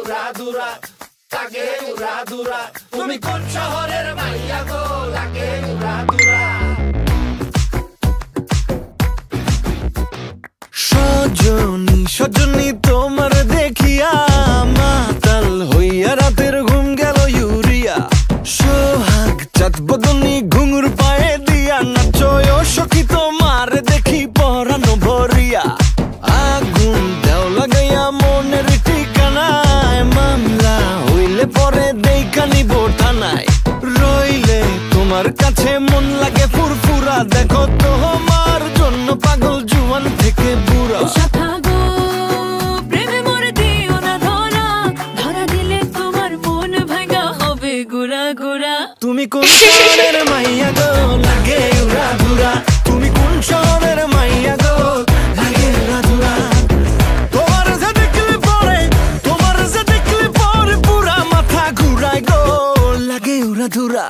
উড়া দুরা লাগে উড়া দুরা তুমি কোন শহরের মাইয়া গো লাগে উড়া দুরা সজনী সজনী তোমার দেখিয়া মাতাল হইয়া রাতের ঘুম গেল ইউরিয়া সোহাগ চাঁদ বদনী ঘুঙুর পায়ে দিয়া নাচয় সখী তোমার দেখি পরানো ভরিয়া আগুন দেও লাগাইয়া মনের ঠিকানায় মামলা হইলে পরে দেখা নিব থানায় রইলে তোমার কাছে মন লাগে ফুরফুরা দেখো তোমার জন্য পাগল জুয়ান থেকে বুড়া তুমি কোন শহরের মাইয়া গো লাগে উড়া দুরা তুমি কোন শহরের মাইয়া গো লাগে উড়া দুরা তোমার যে দেখলে পরে পুরা মাথা ঘুরায় গো লাগে উড়া দুরা